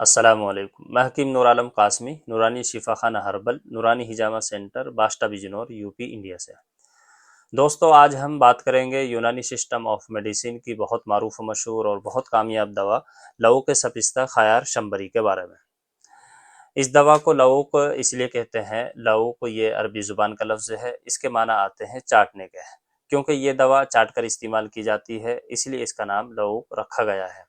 السلام علیکم، میں حکیم نور عالم قاسمی، نورانی شفا خانہ ہربل، نورانی ہجامہ سینٹر، باشٹا بجنور، یو پی، انڈیا سے۔ دوستو، آج ہم بات کریں گے یونانی سسٹم آف میڈیسن کی بہت معروف و مشہور اور بہت کامیاب دوا لووک سپستہ خیار شمبری کے بارے میں۔ اس دوا کو لووک اس لیے کہتے ہیں، لووک یہ عربی زبان کا لفظ ہے، اس کے معنی آتے ہیں چاٹنے کے، کیونکہ یہ دوا چاٹ کر استعمال کی جاتی ہے، اس لیے اس کا نام لووک رکھا گیا ہے۔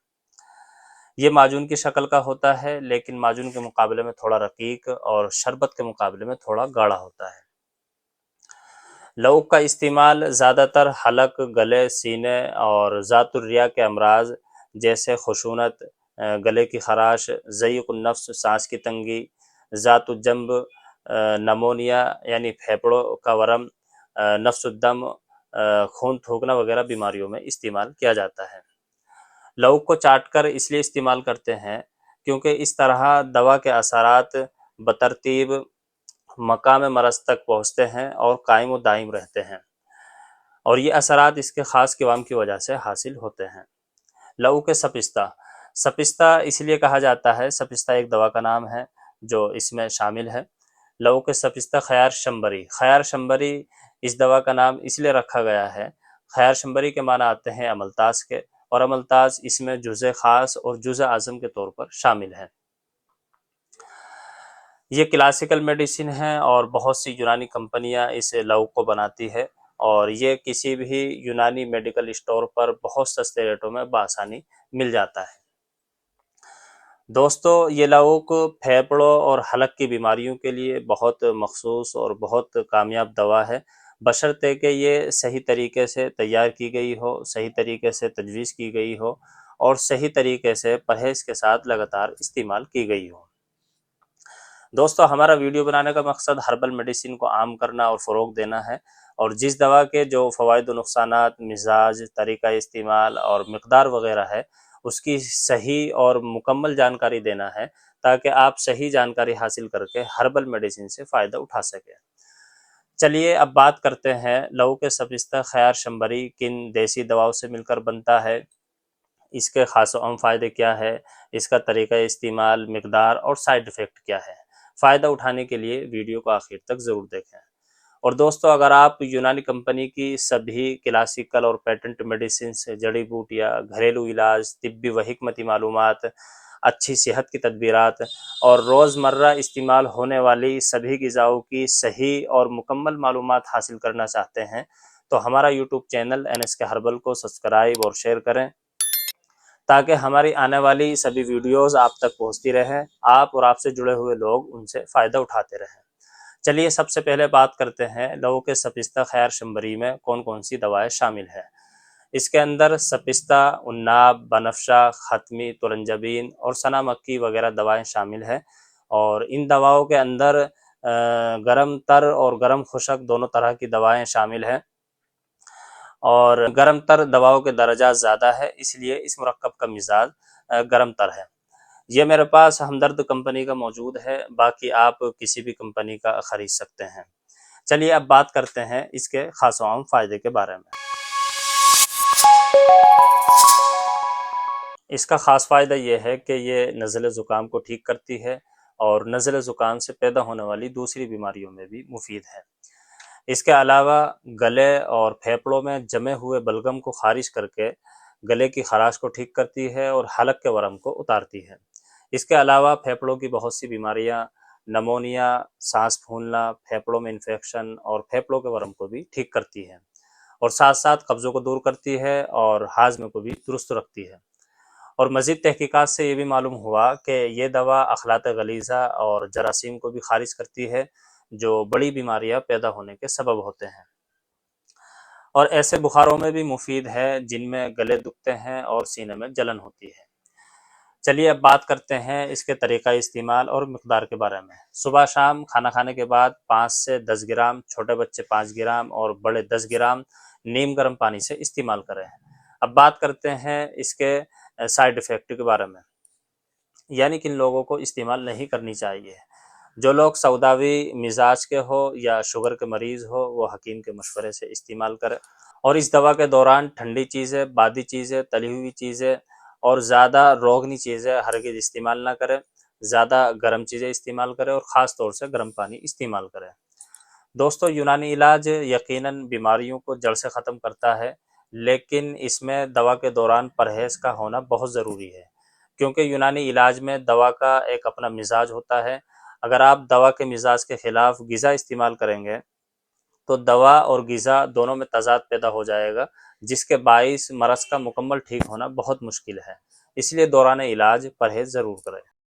یہ معجون کی شکل کا ہوتا ہے، لیکن معجون کے مقابلے میں تھوڑا رقیق اور شربت کے مقابلے میں تھوڑا گاڑھا ہوتا ہے۔ لووک کا استعمال زیادہ تر حلق، گلے، سینے اور ذات الریہ کے امراض جیسے خشونت، گلے کی خراش، ضیق النفس سانس کی تنگی، ذات الجنب نمونیا یعنی پھیپھڑوں کا ورم، نفس الدم خون تھوکنا وغیرہ بیماریوں میں استعمال کیا جاتا ہے۔ لووک کو چاٹ کر اس لیے استعمال کرتے ہیں کیونکہ اس طرح دوا کے اثرات بترتیب مقام مرض تک پہنچتے ہیں اور قائم و دائم رہتے ہیں، اور یہ اثرات اس کے خاص قوام کی وجہ سے حاصل ہوتے ہیں۔ لووک سپستہ، سپستہ اس لیے کہا جاتا ہے، سپستہ ایک دوا کا نام ہے جو اس میں شامل ہے۔ لووک سپستہ خیار شمبری، خیار شمبری اس دوا کا نام اس لیے رکھا گیا ہے، خیار شمبری کے معنی آتے ہیں عملتاس کے، اور عملتاس اس میں جزء خاص اور جزء اعظم کے طور پر شامل ہے۔ یہ کلاسیکل میڈیسن ہے اور بہت سی یونانی کمپنیاں اس لووک کو بناتی ہے، اور یہ کسی بھی یونانی میڈیکل اسٹور پر بہت سستے ریٹوں میں بآسانی مل جاتا ہے۔ دوستو، یہ لووک پھیپھڑوں اور حلق کی بیماریوں کے لیے بہت مخصوص اور بہت کامیاب دوا ہے، بشرطے کہ یہ صحیح طریقے سے تیار کی گئی ہو، صحیح طریقے سے تجویز کی گئی ہو، اور صحیح طریقے سے پرہیز کے ساتھ لگاتار استعمال کی گئی ہو۔ دوستو، ہمارا ویڈیو بنانے کا مقصد ہربل میڈیسن کو عام کرنا اور فروغ دینا ہے، اور جس دوا کے جو فوائد و نقصانات، مزاج، طریقہ استعمال اور مقدار وغیرہ ہے، اس کی صحیح اور مکمل جانکاری دینا ہے، تاکہ آپ صحیح جانکاری حاصل کر کے ہربل میڈیسن سے فائدہ اٹھا سکیں۔ چلیے اب بات کرتے ہیں لووک سپستہ خیار شمبری کن دیسی دواؤں سے مل کر بنتا ہے، اس کے خاص و عام فائدے کیا ہے، اس کا طریقہ استعمال، مقدار اور سائیڈ ایفیکٹ کیا ہے۔ فائدہ اٹھانے کے لیے ویڈیو کو آخر تک ضرور دیکھیں۔ اور دوستو، اگر آپ یونانی کمپنی کی سبھی کلاسیکل اور پیٹنٹ میڈیسنز، جڑی بوٹیاں، گھریلو علاج، طبی و حکمتی معلومات، اچھی صحت کی تدبیرات اور روزمرہ استعمال ہونے والی سبھی غذاؤں کی صحیح اور مکمل معلومات حاصل کرنا چاہتے ہیں، تو ہمارا یوٹیوب چینل NSK ہربل کو سبسکرائب اور شیئر کریں، تاکہ ہماری آنے والی سبھی ویڈیوز آپ تک پہنچتی رہیں، آپ اور آپ سے جڑے ہوئے لوگ ان سے فائدہ اٹھاتے رہیں۔ چلیے سب سے پہلے بات کرتے ہیں لووک سپستہ خیار شمبری میں کون کون سی دوائیں شامل ہیں۔ اس کے اندر سپستہ، عناب، بنفشہ، ختمی، ترنجبین اور سنا مکی وغیرہ دوائیں شامل ہیں، اور ان دواؤں کے اندر گرم تر اور گرم خشک دونوں طرح کی دوائیں شامل ہیں، اور گرم تر دواؤں کے درجات زیادہ ہے، اس لیے اس مرکب کا مزاج گرم تر ہے۔ یہ میرے پاس ہمدرد کمپنی کا موجود ہے، باقی آپ کسی بھی کمپنی کا خرید سکتے ہیں۔ چلیے اب بات کرتے ہیں اس کے خاص و عام فائدے کے بارے میں۔ اس کا خاص فائدہ یہ ہے کہ یہ نزلے زکام کو ٹھیک کرتی ہے، اور نزلے زکام سے پیدا ہونے والی دوسری بیماریوں میں بھی مفید ہے۔ اس کے علاوہ گلے اور پھیپھڑوں میں جمے ہوئے بلغم کو خارج کر کے گلے کی خراش کو ٹھیک کرتی ہے اور حلق کے ورم کو اتارتی ہے۔ اس کے علاوہ پھیپھڑوں کی بہت سی بیماریاں، نمونیا، سانس پھولنا، پھیپھڑوں میں انفیکشن اور پھیپھڑوں کے ورم کو بھی ٹھیک کرتی ہے، اور ساتھ ساتھ قبضوں کو دور کرتی ہے اور ہاضمے کو بھی درست رکھتی ہے۔ اور مزید تحقیقات سے یہ بھی معلوم ہوا کہ یہ دوا اخلاط غلیظہ اور جراثیم کو بھی خارج کرتی ہے، جو بڑی بیماریاں پیدا ہونے کے سبب ہوتے ہیں، اور ایسے بخاروں میں بھی مفید ہے جن میں گلے دکھتے ہیں اور سینے میں جلن ہوتی ہے۔ چلیے اب بات کرتے ہیں اس کے طریقہ استعمال اور مقدار کے بارے میں۔ صبح شام کھانا کھانے کے بعد 5 سے 10 گرام، چھوٹے بچے 5 گرام اور بڑے 10 گرام نیم گرم پانی سے استعمال کریں۔ اب بات کرتے ہیں اس کے سائیڈ ایفیکٹ کے بارے میں، یعنی کن لوگوں کو استعمال نہیں کرنی چاہیے۔ جو لوگ سوداوی مزاج کے ہو یا شوگر کے مریض ہو، وہ حکیم کے مشورے سے استعمال کرے، اور اس دوا کے دوران ٹھنڈی چیزیں، بادی چیزیں، تلی ہوئی چیزیں اور زیادہ روغنی چیزیں ہرگز استعمال نہ کریں، زیادہ گرم چیزیں استعمال کریں اور خاص طور سے گرم پانی استعمال کریں۔ دوستو، یونانی علاج یقیناً بیماریوں کو جڑ سے ختم کرتا ہے، لیکن اس میں دوا کے دوران پرہیز کا ہونا بہت ضروری ہے، کیونکہ یونانی علاج میں دوا کا ایک اپنا مزاج ہوتا ہے۔ اگر آپ دوا کے مزاج کے خلاف غذا استعمال کریں گے تو دوا اور غذا دونوں میں تضاد پیدا ہو جائے گا، جس کے باعث مرض کا مکمل ٹھیک ہونا بہت مشکل ہے۔ اس لیے دوران علاج پرہیز ضرور کریں۔